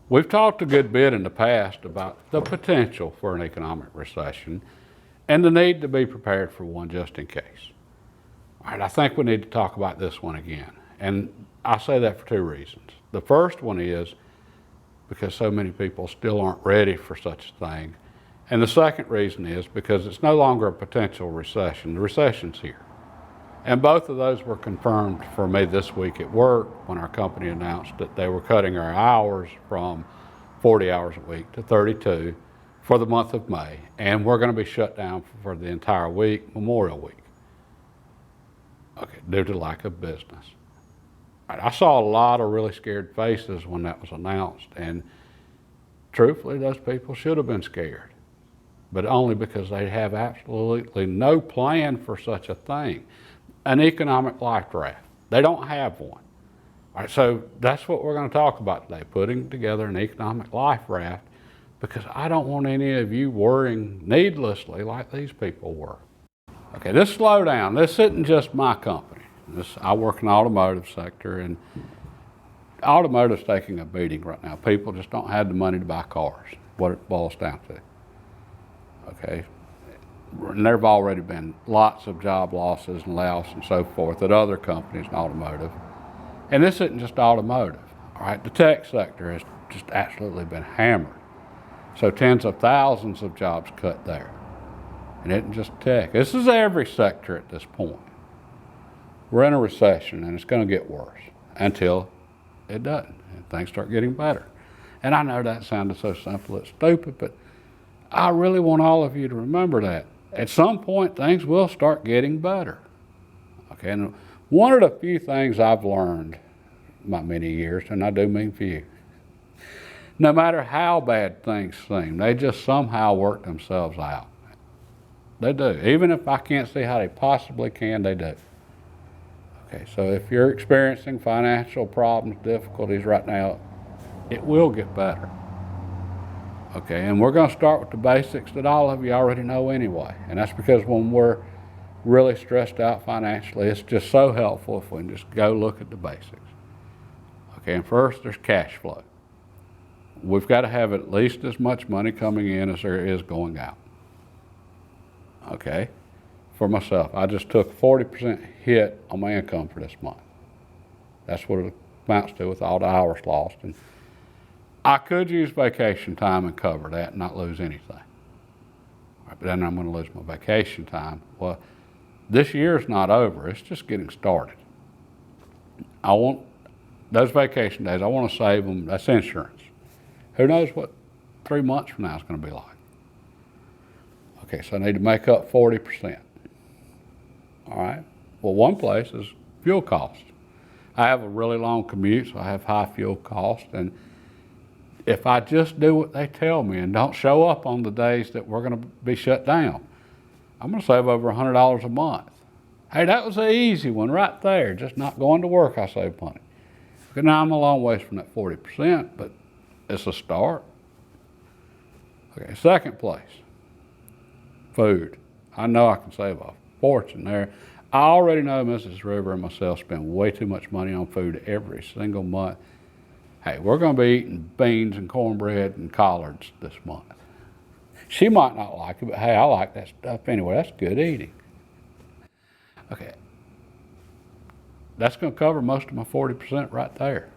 We've talked a good bit in the past about the potential for an economic recession and the need to be prepared for one just in case. All right, I think we need to talk about this one again. And I say that for two reasons. The first one is because so many people still aren't ready for such a thing. And the second reason is because it's no longer a potential recession. The recession's here. And both of those were confirmed for me this week at work when our company announced that they were cutting our hours from 40 hours a week to 32 for the month of May. And we're going to be shut down for the entire week, Memorial Week, due to lack of business. I saw a lot of really scared faces when that was announced. And truthfully, those people should have been scared, but only because they have absolutely no plan for such a thing. An economic life raft. They don't have one. All right, so that's what we're going to talk about today, putting together an economic life raft, because I don't want any of you worrying needlessly like these people were. Okay, this slowdown, this isn't just my company. I work in the automotive sector, and automotive's taking a beating right now. People just don't have the money to buy cars, what it boils down to. Okay. And there have already been lots of job losses and layoffs and so forth at other companies in automotive. And this isn't just automotive, all right? The tech sector has just absolutely been hammered. So tens of thousands of jobs cut there. And it isn't just tech. This is every sector at this point. We're in a recession, and it's going to get worse until it doesn't, and things start getting better. And I know that sounded so simple it's stupid, but I really want all of you to remember that. At some point, things will start getting better. Okay, and one of the few things I've learned my many years, and I do mean few, no matter how bad things seem, they just somehow work themselves out. They do. Even if I can't see how they possibly can, they do. Okay, so if you're experiencing financial problems, difficulties right now, it will get better. Okay, and we're going to start with the basics that all of you already know anyway. And that's because when we're really stressed out financially, it's just so helpful if we can just go look at the basics. Okay, and first there's cash flow. We've got to have at least as much money coming in as there is going out. Okay, for myself, I just took a 40% hit on my income for this month. That's what it amounts to with all the hours lost. And I could use vacation time and cover that and not lose anything. Right, but then I'm going to lose my vacation time. Well, this year's not over. It's just getting started. I want those vacation days, I want to save them. That's insurance. Who knows what 3 months from now is going to be like. Okay, so I need to make up 40%. All right. Well, one place is fuel costs. I have a really long commute, so I have high fuel costs. And if I just do what they tell me and don't show up on the days that we're going to be shut down, I'm going to save over $100 a month. Hey, that was an easy one right there. Just not going to work, I save money. Okay, now I'm a long ways from that 40%, but it's a start. Okay, second place, food. I know I can save a fortune there. I already know Mrs. River and myself spend way too much money on food every single month. Hey, we're going to be eating beans and cornbread and collards this month. She might not like it, but hey, I like that stuff anyway. That's good eating. Okay. That's going to cover most of my 40% right there.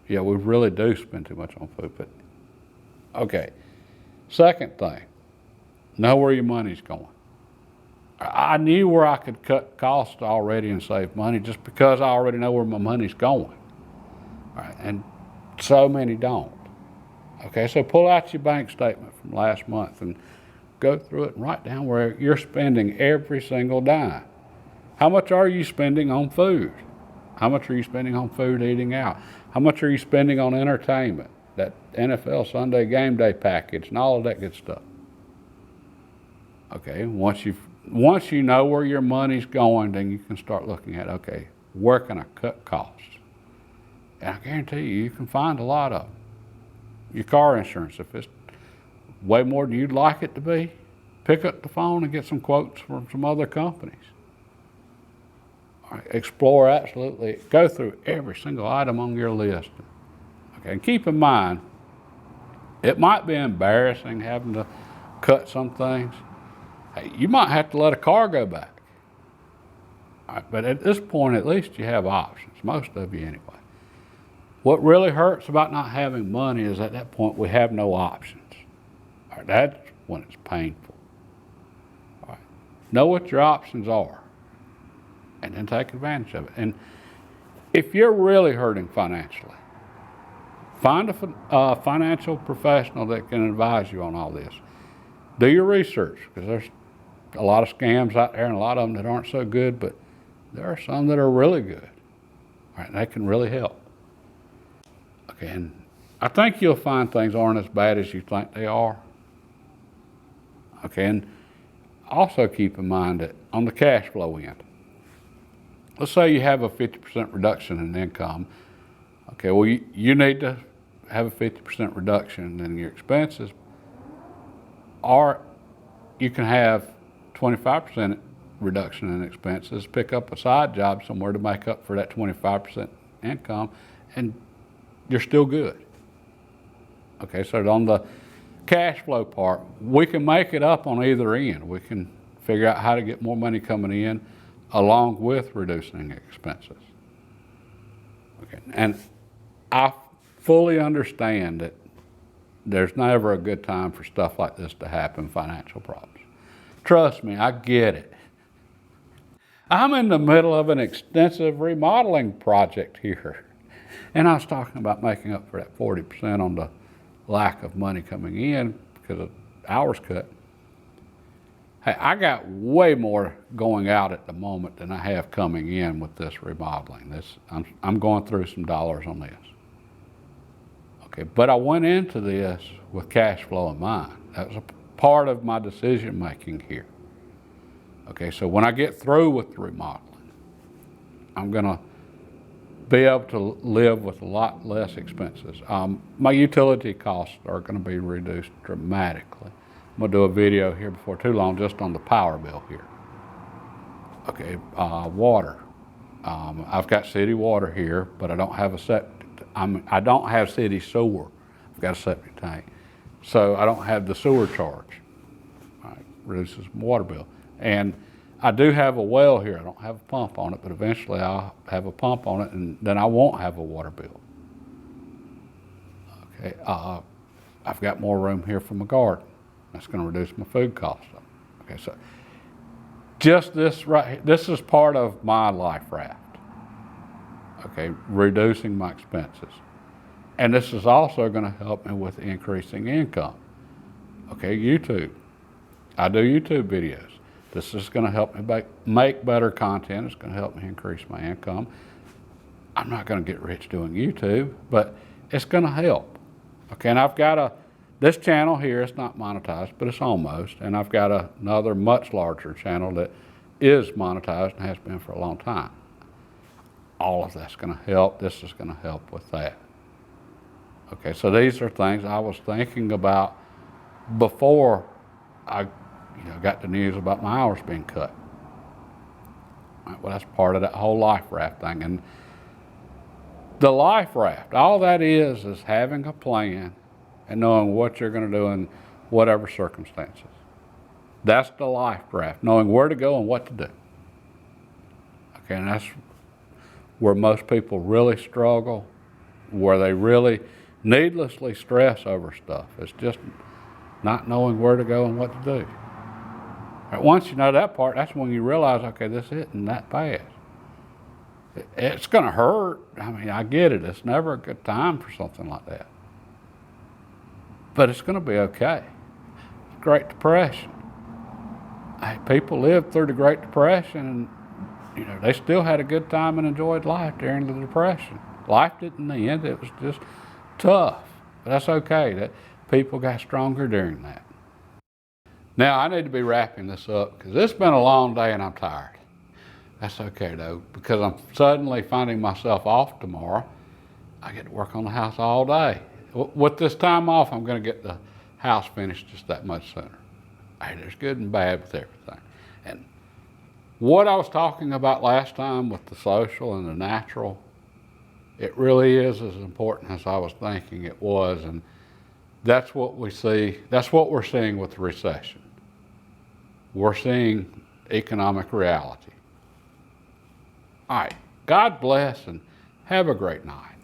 Yeah, we really do spend too much on food, but okay. Second thing, know where your money's going. I knew where I could cut costs already and save money just because I already know where my money's going. All right, and so many don't. Okay, so pull out your bank statement from last month and go through it and write down where you're spending every single dime. How much are you spending on food? How much are you spending on food eating out? How much are you spending on entertainment, that NFL Sunday game day package and all of that good stuff? Okay, once you know where your money's going, then you can start looking at, okay, where can I cut costs? And I guarantee you can find a lot of them. Your car insurance, if it's way more than you'd like it to be, pick up the phone and get some quotes from some other companies. All right, explore absolutely, go through every single item on your list. Okay, and keep in mind, It might be embarrassing having to cut some things. Hey, you might have to let a car go back. All right, but at this point, at least you have options, most of you anyway. What really hurts about not having money is at that point we have no options. All right, that's when it's painful. All right, know what your options are and then take advantage of it. And if you're really hurting financially, find a financial professional that can advise you on all this. Do your research, because there's a lot of scams out there and a lot of them that aren't so good, but there are some that are really good. All right, and they can really help. Okay, and I think you'll find things aren't as bad as you think they are. Okay, and also keep in mind that on the cash flow end, let's say you have a 50% reduction in income. Okay, well, you need to have a 50% reduction in your expenses, or you can have 25% reduction in expenses, pick up a side job somewhere to make up for that 25% income, and you're still good. Okay, so on the cash flow part, we can make it up on either end. We can figure out how to get more money coming in along with reducing expenses. Okay, and I fully understand that there's never a good time for stuff like this to happen, financial problems. Trust me, I get it. I'm in the middle of an extensive remodeling project here. And I was talking about making up for that 40% on the lack of money coming in because of hours cut. Hey, I got way more going out at the moment than I have coming in with this remodeling. I'm going through some dollars on this. Okay, but I went into this with cash flow in mind. That was a part of my decision making here. Okay, so when I get through with the remodeling, I'm gonna be able to live with a lot less expenses. My utility costs are gonna be reduced dramatically. I'm gonna do a video here before too long just on the power bill here. Okay, water. I've got city water here, but I don't have a septic. I don't have city sewer. I've got a septic tank. So I don't have the sewer charge. All right, reduces my water bill. And I do have a well here. I don't have a pump on it, but eventually I'll have a pump on it, and then I won't have a water bill. Okay, I've got more room here for my garden. That's going to reduce my food costs. Okay, so just this right here, this is part of my life raft. Okay, reducing my expenses. And this is also going to help me with increasing income. Okay, YouTube. I do YouTube videos. This is going to help me make better content. It's going to help me increase my income. I'm not going to get rich doing YouTube, but it's going to help. Okay, and I've got this channel here, it's not monetized, but it's almost. And I've got another much larger channel that is monetized and has been for a long time. All of that's going to help. This is going to help with that. Okay, so these are things I was thinking about before I got the news about my hours being cut. Right, well, that's part of that whole life raft thing. And the life raft, all that is having a plan and knowing what you're going to do in whatever circumstances. That's the life raft, knowing where to go and what to do. Okay, and that's where most people really struggle, where they really needlessly stress over stuff. It's just not knowing where to go and what to do. Right, once you know that part, that's when you realize, okay, this isn't that bad. It's going to hurt. I mean, I get it. It's never a good time for something like that. But it's going to be okay. Great Depression. Hey, people lived through the Great Depression, and they still had a good time and enjoyed life during the Depression. Life didn't end. It was just tough. But that's okay. That people got stronger during that. Now, I need to be wrapping this up because it's been a long day and I'm tired. That's okay, though, because I'm suddenly finding myself off tomorrow. I get to work on the house all day. With this time off, I'm going to get the house finished just that much sooner. Hey, there's good and bad with everything. And what I was talking about last time with the social and the natural, it really is as important as I was thinking it was. And That's what we see. That's what we're seeing with the recession. We're seeing economic reality. All right. God bless and have a great night.